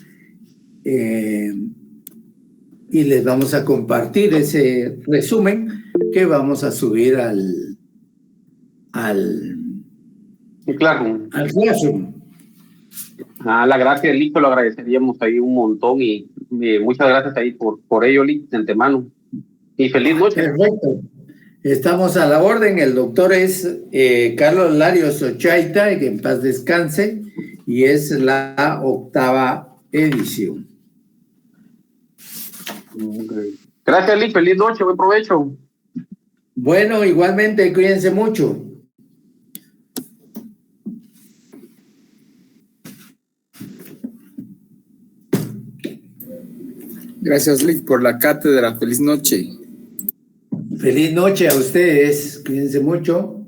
y les vamos a compartir ese resumen que vamos a subir al Classroom. La gracia, Lick, lo agradeceríamos ahí un montón y muchas gracias ahí por ello, Lick, de antemano. Y feliz noche. Perfecto. Estamos a la orden. El doctor es Carlos Larios Ochaita, que en paz descanse, y es la octava edición. Okay. Gracias, Lick. Feliz noche. Buen provecho. Bueno, igualmente, cuídense mucho. Gracias, Lick, por la cátedra. Feliz noche. Feliz noche a ustedes. Cuídense mucho.